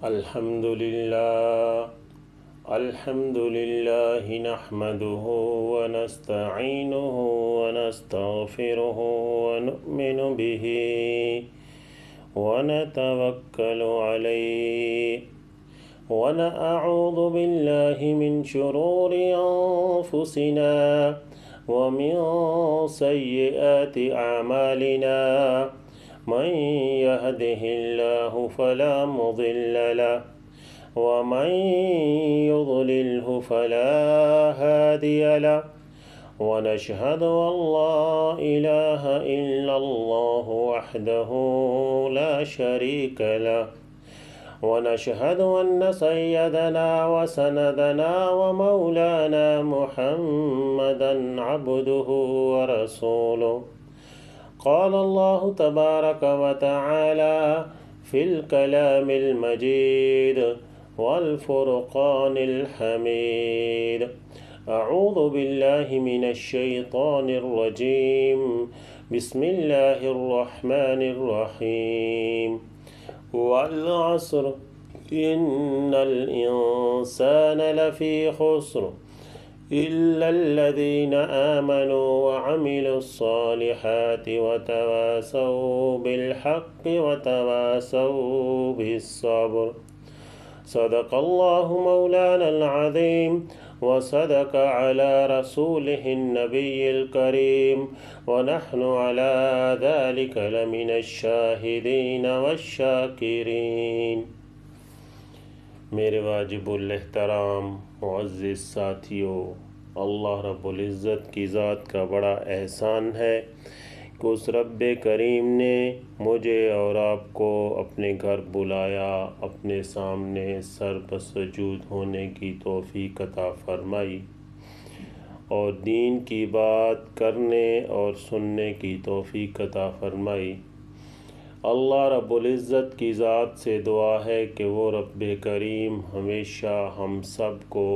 الحمد لله نحمده ونستعينه ونستغفره ونؤمن به ونتوكل عليه ونعوذ بالله من شرور أنفسنا ومن سيئات أعمالنا من يهده الله فلا مضل له ومن يضلله فلا هادي له ونشهد أن لا إله إلا الله وحده لا شريك له ونشهد أن سيدنا وسندنا ومولانا محمدا عبده ورسوله قال الله تبارك وتعالى في الكلام المجيد والفرقان الحميد أعوذ بالله من الشيطان الرجيم بسم الله الرحمن الرحيم والعصر إن الإنسان لفي خسر إلا الذين آمنوا وعملوا الصالحات وتواصوا بالحق وتواصوا بالصبر صدق الله مولانا العظيم وصدق على رسوله النبي الكريم ونحن على ذلك لمن الشاهدين والشاكرين۔ میرے واجب الاحترام معزز ساتھیوں، اللہ رب العزت کی ذات کا بڑا احسان ہے کہ اس رب کریم نے مجھے اور آپ کو اپنے گھر بلایا، اپنے سامنے سر بسجود ہونے کی توفیق عطا فرمائی اور دین کی بات کرنے اور سننے کی توفیق عطا فرمائی۔ اللہ رب العزت کی ذات سے دعا ہے کہ وہ رب کریم ہمیشہ ہم سب کو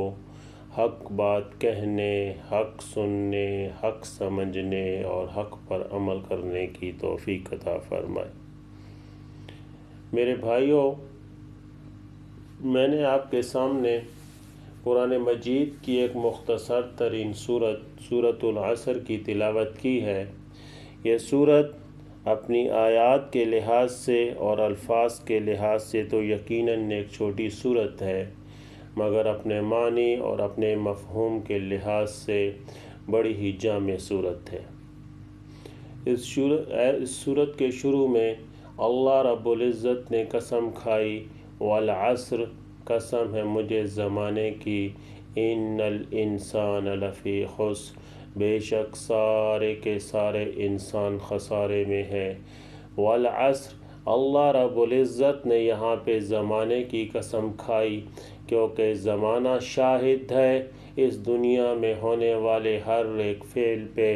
حق بات کہنے، حق سننے، حق سمجھنے اور حق پر عمل کرنے کی توفیق عطا فرمائے۔ میرے بھائیوں، میں نے آپ کے سامنے قرآن مجید کی ایک مختصر ترین سورۃ العصر کی تلاوت کی ہے۔ یہ سورت اپنی آیات کے لحاظ سے اور الفاظ کے لحاظ سے تو یقیناً ایک چھوٹی سورت ہے، مگر اپنے معنی اور اپنے مفہوم کے لحاظ سے بڑی ہی جامع سورت ہے۔ اس سورت کے شروع میں اللہ رب العزت نے قسم کھائی، والعصر، قسم ہے مجھے زمانے کی، ان الانسان لفی خسر، بے شک سارے کے سارے انسان خسارے میں ہے۔ والعصر، اللہ رب العزت نے یہاں پہ زمانے کی قسم کھائی کیونکہ زمانہ شاہد ہے اس دنیا میں ہونے والے ہر ایک فعل پہ،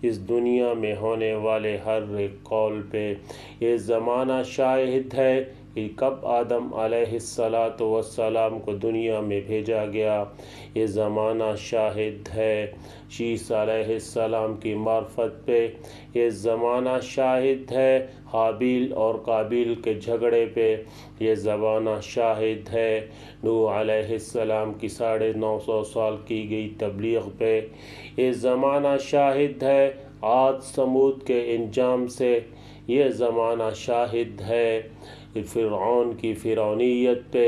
اس دنیا میں ہونے والے ہر ایک قول پہ۔ یہ زمانہ شاہد ہے کہ کب آدم علیہ السلام کو دنیا میں بھیجا گیا۔ یہ زمانہ شاہد ہے عیسیٰ علیہ السلام کی معرفت پہ۔ یہ زمانہ شاہد ہے حابیل اور قابیل کے جھگڑے پہ۔ یہ زمانہ شاہد ہے نوح علیہ السلام کی 950 سال کی گئی تبلیغ پہ۔ یہ زمانہ شاہد ہے عاد ثمود کے انجام سے۔ یہ زمانہ شاہد ہے فرعون کی فرعونیت پہ۔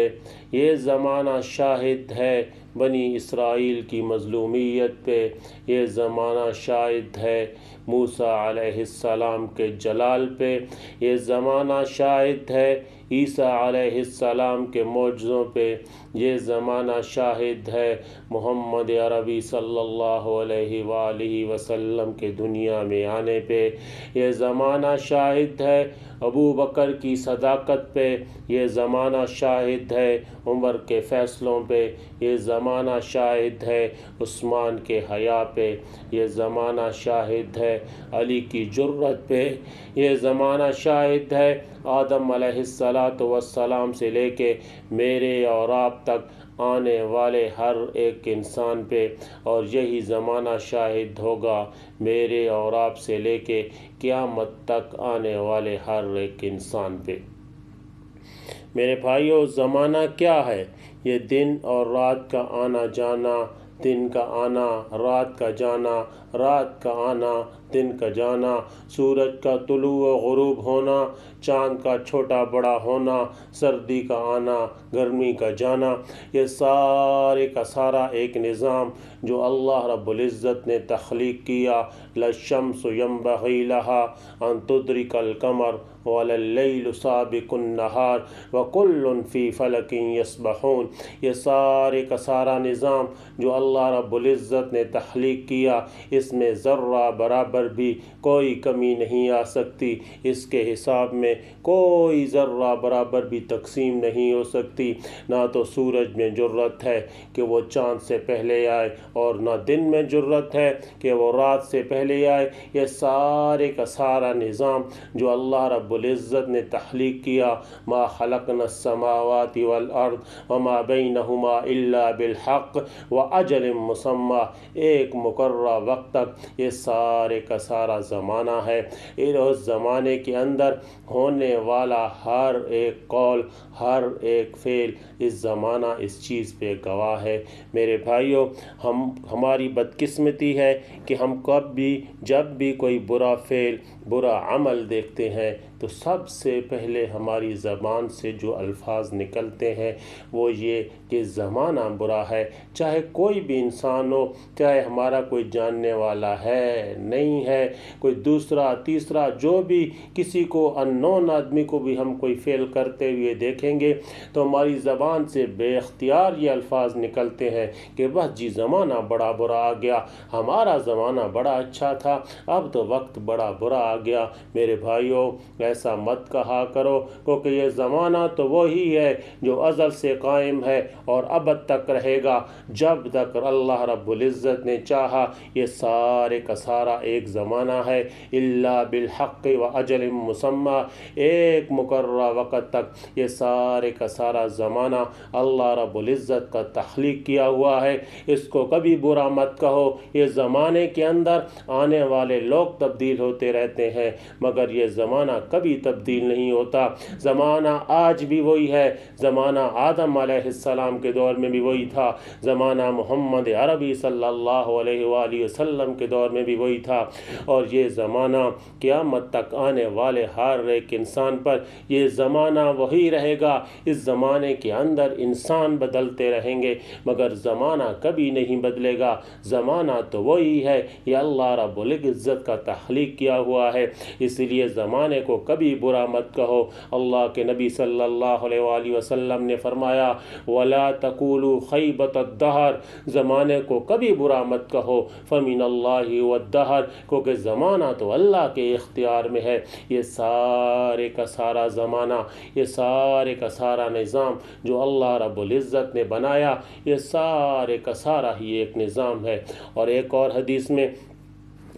یہ زمانہ شاہد ہے بنی اسرائیل کی مظلومیت پہ۔ یہ زمانہ شاہد ہے موسیٰ علیہ السلام کے جلال پہ۔ یہ زمانہ شاہد ہے عیسیٰ علیہ السلام کے معجزوں پہ۔ یہ زمانہ شاہد ہے محمد عربی صلی اللہ علیہ وآلہ وسلم کے دنیا میں آنے پہ۔ یہ زمانہ شاہد ہے ابو بکر کی صداقت پہ۔ یہ زمانہ شاہد ہے عمر کے فیصلوں پہ۔ یہ زمانہ شاہد ہے عثمان کے حیا پہ۔ یہ زمانہ شاہد ہے علی کی جرأت پہ۔ یہ زمانہ شاہد ہے آدم علیہ السلام سے لے کے میرے اور آپ تک آنے والے ہر ایک انسان پہ، اور یہی زمانہ شاہد ہوگا میرے اور آپ سے لے کے قیامت تک آنے والے ہر ایک انسان پہ۔ میرے بھائیو، زمانہ کیا ہے؟ یہ دن اور رات کا آنا جانا، دن کا آنا، رات کا جانا، رات کا آنا، دن کا جانا، سورج کا طلوع و غروب ہونا، چاند کا چھوٹا بڑا ہونا، سردی کا آنا، گرمی کا جانا، یہ سارے کا سارا ایک نظام جو اللہ رب العزت نے تخلیق کیا۔ لَلشَّمْسُ يَنبَغِي لَهَا أَن تُدْرِكَ الْقَمَرَ وَلَا اللَّيْلُ سَابِقُ النَّهَارِ وَكُلٌّ فِي فَلَكٍ يَسْبَحُونَ، یہ سارے کا سارا نظام جو اللہ رب العزت نے تخلیق کیا، اس میں ذرہ برابر بھی کوئی کمی نہیں آ سکتی، اس کے حساب میں کوئی ذرہ برابر بھی تقسیم نہیں ہو سکتی۔ نہ تو سورج میں جرت ہے کہ وہ چاند سے پہلے آئے، اور نہ دن میں جرت ہے کہ وہ رات سے پہلے آئے۔ یہ سارے کا سارا نظام جو اللہ رب العزت نے تخلیق کیا، ما خلقنا السماوات والارض وما بینہما الا بالحق واجل مسمى، ایک مقررہ وقت تک یہ سارے کا سارا زمانہ ہے۔ اس زمانے کے اندر ہونے والا ہر ایک قول، ہر ایک فعل، اس زمانہ اس چیز پہ گواہ ہے۔ میرے بھائیوں، ہماری بدقسمتی ہے کہ ہم جب بھی کوئی برا فعل، برا عمل دیکھتے ہیں تو سب سے پہلے ہماری زبان سے جو الفاظ نکلتے ہیں وہ یہ کہ زمانہ برا ہے۔ چاہے کوئی بھی انسان ہو، چاہے ہمارا کوئی جاننے والا ہے، نہیں ہے، کوئی دوسرا تیسرا، جو بھی کسی کو اننون آدمی کو بھی ہم کوئی فعل کرتے ہوئے دیکھیں گے تو ہماری زبان سے بے اختیار یہ الفاظ نکلتے ہیں کہ بس جی زمانہ بڑا برا آ گیا، ہمارا زمانہ بڑا اچھا تھا، اب تو وقت بڑا برا آ گیا۔ میرے بھائیوں، ایسا مت کہا کرو، کیونکہ یہ زمانہ تو وہی ہے جو ازل سے قائم ہے اور ابد تک رہے گا، جب تک اللہ رب العزت نے چاہا۔ یہ سارے کا سارا ایک زمانہ ہے، الا بالحق و اجل مسمى، ایک مقررہ وقت تک یہ سارے کا سارا زمانہ اللہ رب العزت کا تخلیق کیا ہوا ہے۔ اس کو کبھی برا مت کہو۔ یہ زمانے کے اندر آنے والے لوگ تبدیل ہوتے رہتے ہیں، مگر یہ زمانہ کبھی تبدیل نہیں ہوتا۔ زمانہ آج بھی وہی ہے، زمانہ آدم علیہ السلام کے دور میں بھی وہی تھا، زمانہ محمد عربی صلی اللہ علیہ وآلہ وسلم کے دور میں بھی وہی تھا، اور یہ زمانہ قیامت تک آنے والے ہر ایک انسان پر یہ زمانہ وہی رہے گا۔ اس زمانے کے اندر انسان بدلتے رہیں گے مگر زمانہ کبھی نہیں بدلے گا۔ زمانہ تو وہی ہے، یہ اللہ رب العزت کا تخلیق کیا ہوا ہے، اس لیے زمانے کو کبھی برا مت کہو۔ اللہ کے نبی صلی اللہ علیہ وآلہ وسلم نے فرمایا وَلَا تَقُولُوا خَيْبَةَ الدَّهْرِ، زمانے کو کبھی برا مت کہو، فَمِنَ اللَّهِ وَالدَّهْرِ، کیونکہ زمانہ تو اللہ کے اختیار میں ہے۔ یہ سارے کا سارا زمانہ، یہ سارے کا سارا نظام جو اللہ رب العزت نے بنایا، یہ سارے کا سارا ہی ایک نظام ہے۔ اور ایک اور حدیث میں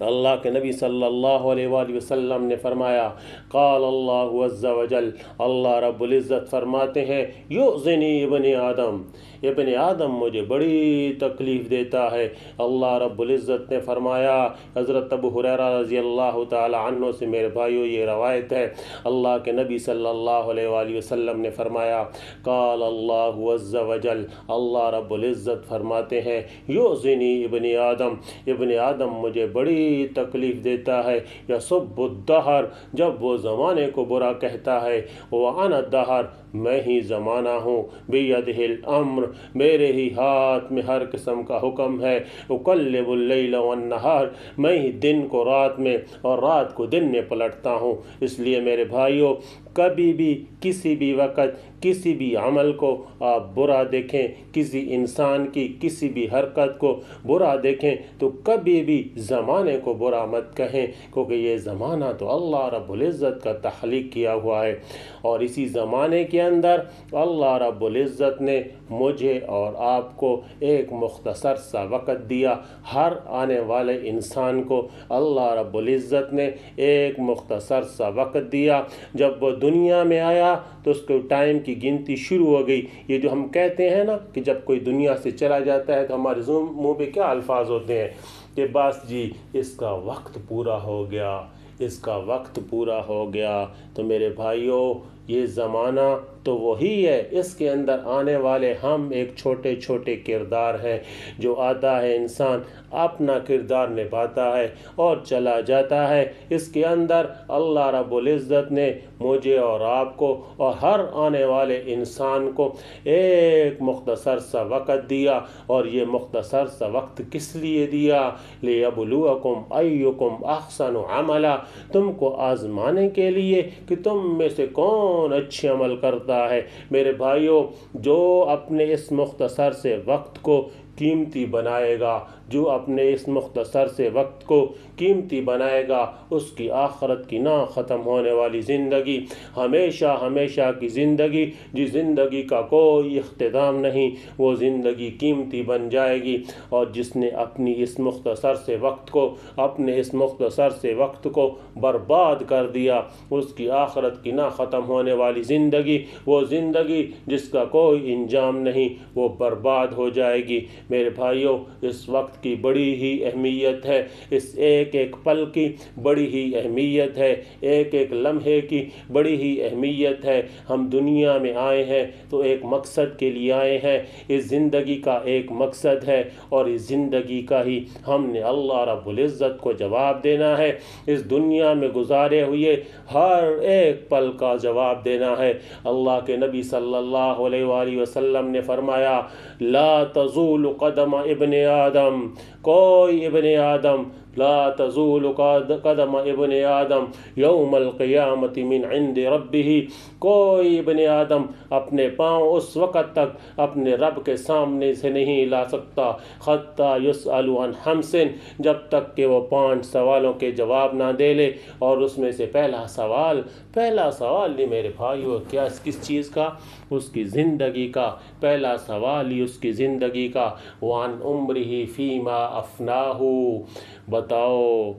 اللہ کے نبی صلی اللہ علیہ وآلہ وسلم نے فرمایا قال اللہ عز وجل، اللہ رب العزت فرماتے ہیں یؤذنی ابن آدم، ابن آدم مجھے بڑی تکلیف دیتا ہے۔ اللہ رب العزت نے فرمایا، حضرت ابو ہریرہ رضی اللہ تعالی عنہ سے میرے بھائیو یہ روایت ہے، اللہ کے نبی صلی اللہ علیہ وآلہ وسلم نے فرمایا قال اللہ عز وجل، اللہ رب العزت فرماتے ہیں یؤذنی ابن آدم، ابن آدم مجھے بڑی تکلیف دیتا ہے، یسب الدہر، جب وہ زمانے کو برا کہتا ہے، وَأَنَا الدَّهْرُ، میں ہی زمانہ ہوں، بِيَدِهِ الْأَمْرُ، میرے ہی ہاتھ میں ہر قسم کا حکم ہے، اُقَلِّبُ اللَّيْلَ وَالنَّهَارِ، میں ہی دن کو رات میں اور رات کو دن میں پلٹتا ہوں۔ اس لیے میرے بھائیوں، کبھی بھی کسی بھی وقت کسی بھی عمل کو آپ برا دیکھیں، کسی انسان کی کسی بھی حرکت کو برا دیکھیں تو کبھی بھی زمانے کو برا مت کہیں، کیونکہ یہ زمانہ تو اللہ رب العزت کا تخلیق کیا ہوا ہے۔ اور اسی زمانے کے اندر اللہ رب العزت نے مجھے اور آپ کو ایک مختصر سا وقت دیا، ہر آنے والے انسان کو اللہ رب العزت نے ایک مختصر سا وقت دیا۔ جب وہ دنیا میں آیا تو اس کو ٹائم کی گنتی شروع ہو گئی۔ یہ جو ہم کہتے ہیں نا کہ جب کوئی دنیا سے چلا جاتا ہے تو ہمارے منہ پہ کیا الفاظ ہوتے ہیں کہ بس جی اس کا وقت پورا ہو گیا، اس کا وقت پورا ہو گیا۔ تو میرے بھائیوں، یہ زمانہ تو وہی ہے، اس کے اندر آنے والے ہم ایک چھوٹے چھوٹے کردار ہیں، جو آتا ہے انسان اپنا کردار نبھاتا ہے اور چلا جاتا ہے۔ اس کے اندر اللہ رب العزت نے مجھے اور آپ کو اور ہر آنے والے انسان کو ایک مختصر سا وقت دیا، اور یہ مختصر سا وقت کس لیے دیا؟ لِيَبْلُوَكُمْ أَيُّكُمْ أَحْسَنُ عَمَلًا، تم کو آزمانے کے لیے کہ تم میں سے کون اچھے عمل کرتا ہے۔ میرے بھائیوں، جو اپنے اس مختصر سے وقت کو قیمتی بنائے گا، جو اپنے اس مختصر سے وقت کو قیمتی بنائے گا، اس کی آخرت کی نہ ختم ہونے والی زندگی، ہمیشہ ہمیشہ کی زندگی، جس زندگی کا کوئی اختتام نہیں، وہ زندگی قیمتی بن جائے گی۔ اور جس نے اپنی اس مختصر سے وقت کو برباد کر دیا، اس کی آخرت کی نہ ختم ہونے والی زندگی، وہ زندگی جس کا کوئی انجام نہیں، وہ برباد ہو جائے گی۔ میرے بھائیوں، اس وقت کی بڑی ہی اہمیت ہے، اس ایک ایک پل کی بڑی ہی اہمیت ہے، ایک ایک لمحے کی بڑی ہی اہمیت ہے۔ ہم دنیا میں آئے ہیں تو ایک مقصد کے لیے آئے ہیں، اس زندگی کا ایک مقصد ہے، اور اس زندگی کا ہی ہم نے اللہ رب العزت کو جواب دینا ہے۔ اس دنیا میں گزارے ہوئے ہر ایک پل کا جواب دینا ہے۔ اللہ کے نبی صلی اللہ علیہ وآلہ وسلم نے فرمایا، لا تزول قدم ابن آدم، کوئی ابن آدم، لا تزول قدم ابن آدم یوم القیامت من عند ربہ، کوئی ابن آدم اپنے پاؤں اس وقت تک اپنے رب کے سامنے سے نہیں لا سکتا، حتی یسأل عن خمس، جب تک کہ وہ 5 سوالوں کے جواب نہ دے لے۔ اور اس میں سے پہلا سوال نہیں میرے بھائیو، کس چیز کا؟ اس کی زندگی کا۔ پہلا سوال ہی اس کی زندگی کا، وعن عمرہ فیما افناہ، بتاؤ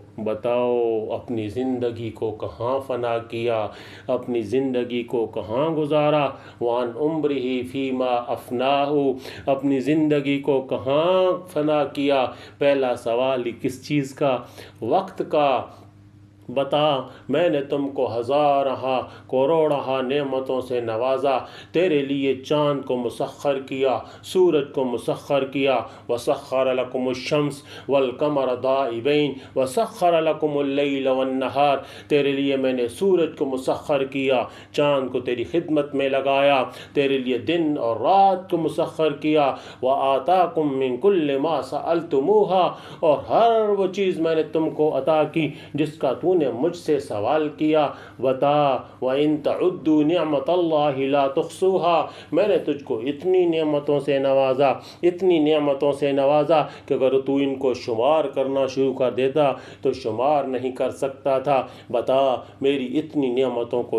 اپنی زندگی کو کہاں فنا کیا، اپنی زندگی کو کہاں گزارا؟ وعن عمرہ فیما افناہ، اپنی زندگی کو کہاں فنا کیا؟ پہلا سوال ہی کس چیز کا؟ وقت کا۔ بتا، میں نے تم کو ہزارہا کروڑہا نعمتوں سے نوازا، تیرے لیے چاند کو مسخر کیا، سورج کو مسخر کیا، وسخر لکم الشمس والقمر دائبین وسخر لکم اللیل والنہار، تیرے لیے میں نے سورج کو مسخر کیا، چاند کو تیری خدمت میں لگایا، تیرے لیے دن اور رات کو مسخر کیا، وآتاکم من کل ما سألتموہا، اور ہر وہ چیز میں نے تم کو عطا کی جس کا تو نے مجھ سے سوال کیا۔ بتا، وَإِن تَعُدُّوا نِعْمَةَ اللَّهِ لَا تُحْصُوهَا، میں نے تجھ کو اتنی نعمتوں سے نوازا کہ اگر تو ان کو شمار کرنا شروع کر دیتا تو شمار نہیں کر سکتا تھا۔ بتا، میری اتنی نعمتوں کو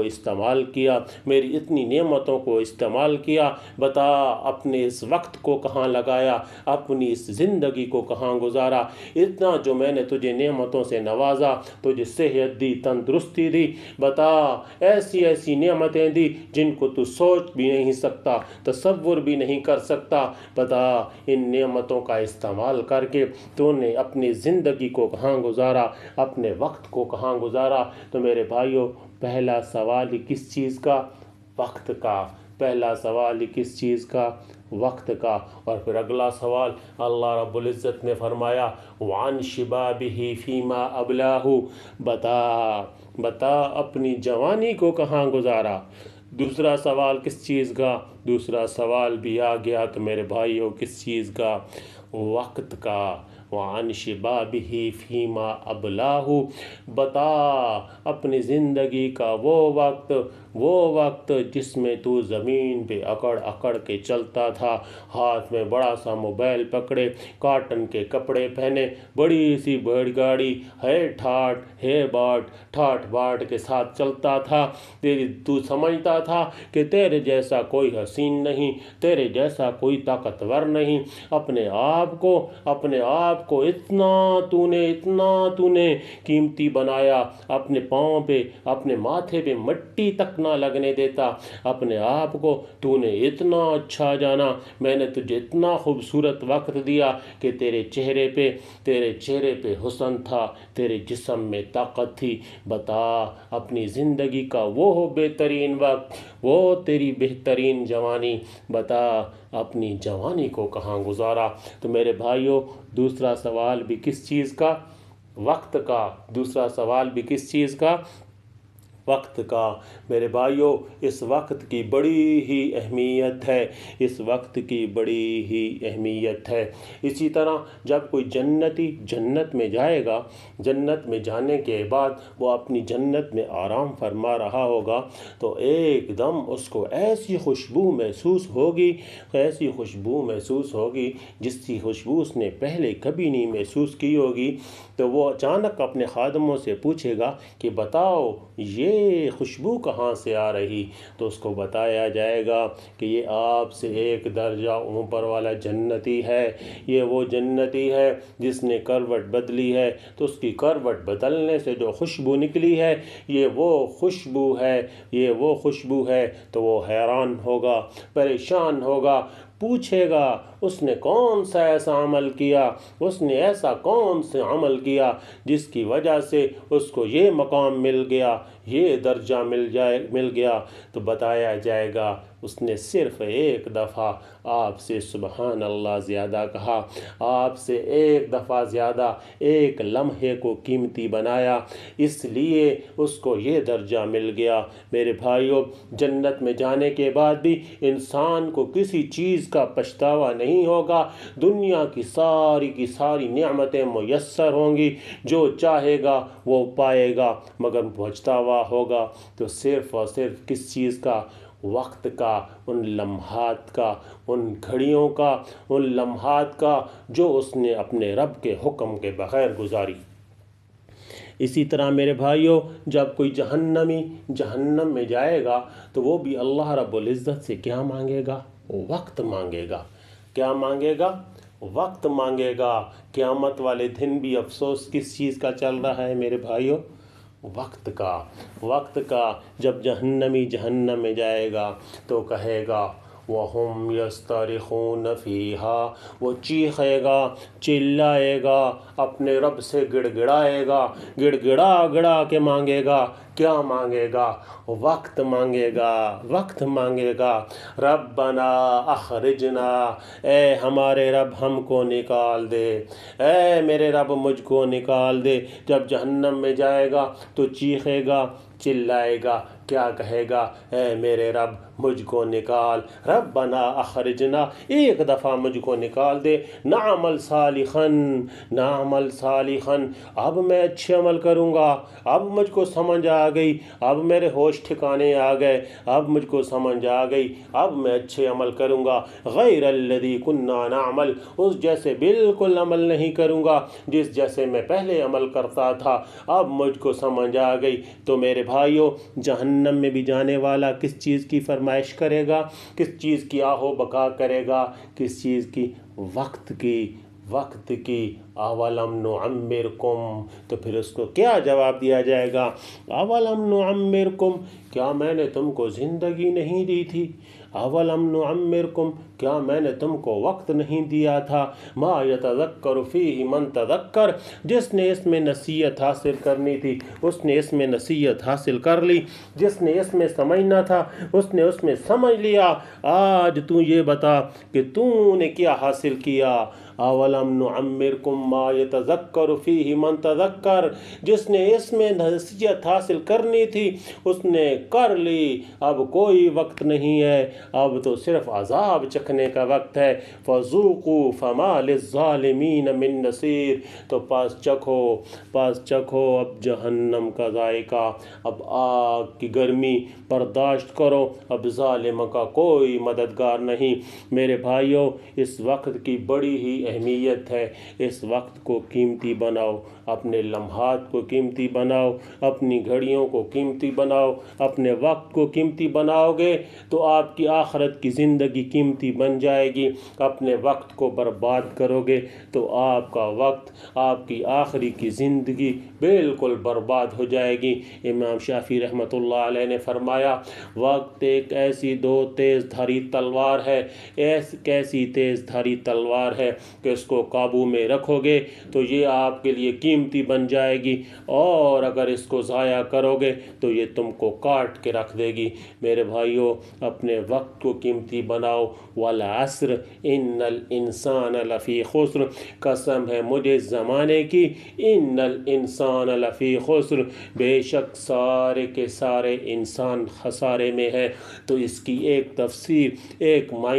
استعمال کیا، بتا اپنے اس وقت کو کہاں لگایا، اپنی اس زندگی کو کہاں گزارا؟ اتنا جو میں نے تجھے نعمتوں سے نوازا، تجھے صحت دی، تندرستی دی، بتا ایسی ایسی نعمتیں دی جن کو تو سوچ بھی نہیں سکتا، تصور بھی نہیں کر سکتا۔ بتا، ان نعمتوں کا استعمال کر کے تو نے اپنی زندگی کو کہاں گزارا، اپنے وقت کو کہاں گزارا؟ تو میرے بھائیوں، پہلا سوال ہی کس چیز کا؟ وقت کا۔ پہلا سوال ہی کس چیز کا؟ وقت کا۔ اور پھر اگلا سوال اللہ رب العزت نے فرمایا، وعن شبابہ فیما ابلاہ، بتا اپنی جوانی کو کہاں گزارا؟ دوسرا سوال کس چیز کا؟ دوسرا سوال بھی آ گیا تو میرے بھائیوں کس چیز کا؟ وقت کا۔ وعن شبابہ فیما ابلاہ، بتا اپنی زندگی کا وہ وقت جس میں تو زمین پہ اکڑ کے چلتا تھا، ہاتھ میں بڑا سا موبائل پکڑے، کاٹن کے کپڑے پہنے، بڑی سی بڑی گاڑی ٹھاٹ باٹ کے ساتھ چلتا تھا۔ تو سمجھتا تھا کہ تیرے جیسا کوئی حسین نہیں، تیرے جیسا کوئی طاقتور نہیں، اپنے آپ آپ کو اتنا تُونے قیمتی بنایا، اپنے پاؤں پہ اپنے ماتھے پہ مٹی تک نہ لگنے دیتا، اپنے آپ کو تو نے اتنا اچھا جانا، میں نے تجھے اتنا خوبصورت وقت دیا کہ تیرے چہرے پہ حسن تھا، تیرے جسم میں طاقت تھی۔ بتا اپنی زندگی کا وہ بہترین وقت، وہ تیری بہترین جوانی، بتا اپنی جوانی کو کہاں گزارا۔ تو میرے بھائیوں، دوسرا سوال بھی کس چیز کا؟ وقت کا۔ دوسرا سوال بھی کس چیز کا؟ وقت کا۔ میرے بھائیوں، اس وقت کی بڑی ہی اہمیت ہے، اس وقت کی بڑی ہی اہمیت ہے۔ اسی طرح جب کوئی جنتی جنت میں جائے گا، جنت میں جانے کے بعد وہ اپنی جنت میں آرام فرما رہا ہوگا تو ایک دم اس کو ایسی خوشبو محسوس ہوگی جس کی خوشبو اس نے پہلے کبھی نہیں محسوس کی ہوگی۔ تو وہ اچانک اپنے خادموں سے پوچھے گا کہ بتاؤ یہ خوشبو کہاں سے آ رہی؟ تو اس کو بتایا جائے گا کہ یہ آپ سے ایک درجہ اوپر والا جنتی ہے، یہ وہ جنتی ہے جس نے کروٹ بدلی ہے، تو اس کی کروٹ بدلنے سے جو خوشبو نکلی ہے یہ وہ خوشبو ہے۔ تو وہ حیران ہوگا، پریشان ہوگا، پوچھے گا اس نے کون سا ایسا عمل کیا جس کی وجہ سے اس کو یہ مقام مل گیا، یہ درجہ مل گیا۔ تو بتایا جائے گا اس نے صرف ایک دفعہ آپ سے سبحان اللہ زیادہ کہا، آپ سے ایک دفعہ زیادہ ایک لمحے کو قیمتی بنایا، اس لیے اس کو یہ درجہ مل گیا۔ میرے بھائیوں، جنت میں جانے کے بعد بھی انسان کو کسی چیز کا پچھتاوا نہیں ہوگا، دنیا کی ساری نعمتیں میسر ہوں گی، جو چاہے گا وہ پائے گا، مگر پچھتاوا ہوگا تو صرف اور صرف کس چیز کا؟ وقت کا، ان لمحات کا، ان گھڑیوں کا، ان لمحات کا جو اس نے اپنے رب کے حکم کے بغیر گزاری۔ اسی طرح میرے بھائیوں، جب کوئی جہنمی جہنم میں جائے گا تو وہ بھی اللہ رب العزت سے کیا مانگے گا؟ وقت مانگے گا۔ کیا مانگے گا؟ وقت مانگے گا۔ قیامت والے دن بھی افسوس کس چیز کا چل رہا ہے میرے بھائیوں؟ وقت کا۔ جب جہنمی جہنم میں جائے گا تو کہے گا وَهُمْ يَسْتَرِخُونَ فِيهَا، وہ چیخے گا، چلائے گا، اپنے رب سے گڑگڑائے گا، گڑا کے مانگے گا۔ کیا مانگے گا؟ وقت مانگے گا۔ ربنا اخرجنا، اے ہمارے رب ہم کو نکال دے، اے میرے رب مجھ کو نکال دے۔ جب جہنم میں جائے گا تو چیخے گا، چلائے گا، کیا کہے گا؟ اے میرے رب مجھ کو نکال، ربنا اخرجنا، ایک دفعہ مجھ کو نکال دے، نعمل صالحاً، اب میں اچھے عمل کروں گا، اب مجھ کو سمجھ آ گئی، اب میرے ہوش ٹھکانے آ گئے، اب مجھ کو سمجھ آ گئی، اب میں اچھے عمل کروں گا، غیر الذی کنا نعمل، اس جیسے بالکل عمل نہیں کروں گا جس جیسے میں پہلے عمل کرتا تھا، اب مجھ کو سمجھ آ گئی۔ تو میرے بھائیوں، جہنم میں بھی جانے والا کس چیز کی فرمائش کرے گا؟ کس چیز کی آہو بکا کرے گا؟ کس چیز کی؟ وقت کی۔ اولم نعمرکم، تو پھر اس کو کیا جواب دیا جائے گا؟ اولم نعمرکم، کیا میں نے تم کو زندگی نہیں دی تھی؟ اولم نعمرکم، کیا میں نے تم کو وقت نہیں دیا تھا؟ ما یتذکر فیہ من تذکر، جس نے اس میں نصیحت حاصل کرنی تھی اس نے اس میں نصیحت حاصل کر لی، جس نے اس میں سمجھنا تھا اس نے اس میں سمجھ لیا۔ آج تو یہ بتا کہ تو نے کیا حاصل کیا؟ اولم نعمرکم ما یتذکر فیہ من تذکر، جس نے اس میں نصیحت حاصل کرنی تھی اس نے کر لی، اب کوئی وقت نہیں ہے، اب تو صرف عذاب چکھنے کا وقت ہے۔ فذوقوا فما للظالمین من نصیر، تو پاس چکھو اب جہنم کا ذائقہ، اب آگ کی گرمی برداشت کرو، اب ظالم کا کوئی مددگار نہیں۔ میرے بھائیوں، اس وقت کی بڑی ہی اہمیت ہے، اس وقت کو قیمتی بناؤ، اپنے لمحات کو قیمتی بناؤ، اپنی گھڑیوں کو قیمتی بناؤ، اپنے وقت کو قیمتی بناؤ گے تو آپ کی آخرت کی زندگی قیمتی بن جائے گی۔ اپنے وقت کو برباد کرو گے تو آپ کا وقت، آپ کی آخری کی زندگی بالکل برباد ہو جائے گی۔ امام شافعی رحمۃ اللہ علیہ نے فرمایا وقت ایک ایسی دو تیز دھاری تلوار ہے، کیسی تیز دھاری تلوار ہے کہ اس کو قابو میں رکھو گے تو یہ آپ کے لیے قیمتی بن جائے گی، اور اگر اس کو ضائع کرو گے تو یہ تم کو کاٹ کے رکھ دے گی۔ میرے بھائیوں، اپنے وقت کو قیمتی بناؤ۔ والعصر ان الانسان لفی خسر، قسم ہے مجھے زمانے کی، ان الانسان لفی خسر، بے شک سارے کے سارے انسان خسارے میں ہے۔ تو اس کی ایک تفسیر، ایک معنی،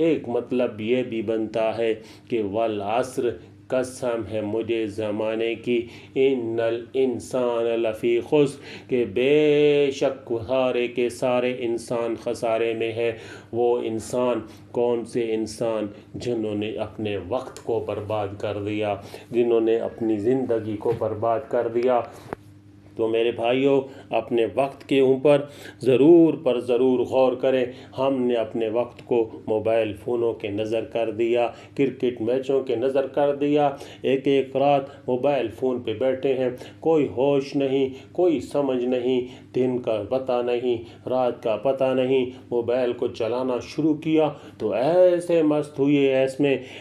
ایک مطلب یہ بھی بنتا ہے کہ والعصر، قسم ہے مجھے زمانے کی، ان الانسان لفی خسر، کہ بے شک سارے کے سارے انسان خسارے میں ہے۔ وہ انسان کون سے انسان؟ جنہوں نے اپنے وقت کو برباد کر دیا، جنہوں نے اپنی زندگی کو برباد کر دیا۔ تو میرے بھائیوں، اپنے وقت کے اوپر ضرور غور کریں۔ ہم نے اپنے وقت کو موبائل فونوں کے نظر کر دیا، کرکٹ میچوں کے نظر کر دیا، ایک رات موبائل فون پہ بیٹھے ہیں، کوئی ہوش نہیں، کوئی سمجھ نہیں، دن کا پتہ نہیں، رات کا پتہ نہیں، موبائل کو چلانا شروع کیا تو ایسے مست ہوئے،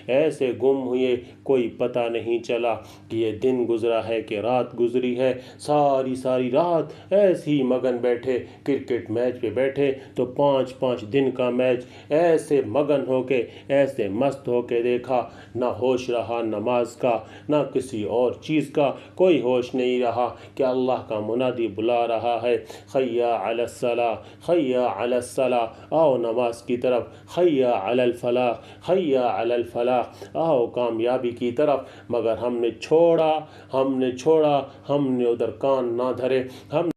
ایسے گم ہوئے، کوئی پتہ نہیں چلا کہ یہ دن گزرا ہے کہ رات گزری ہے۔ ساری رات ایسے ہی مگن بیٹھے، کرکٹ میچ پہ بیٹھے تو 5 دن کا میچ ایسے مگن ہو کے، ایسے مست ہو کے دیکھا، نہ ہوش رہا نماز کا، نہ کسی اور چیز کا، کوئی ہوش نہیں رہا کہ اللہ کا منادی بلا رہا ہے، حی علی الصلاۃ، حی علی الصلاۃ، آؤ نماز کی طرف، حی علی الفلاح، حی علی الفلاح، آؤ کامیابی کی طرف۔ مگر ہم نے چھوڑا، ہم نے ادھر کان نہ دھرے، ہم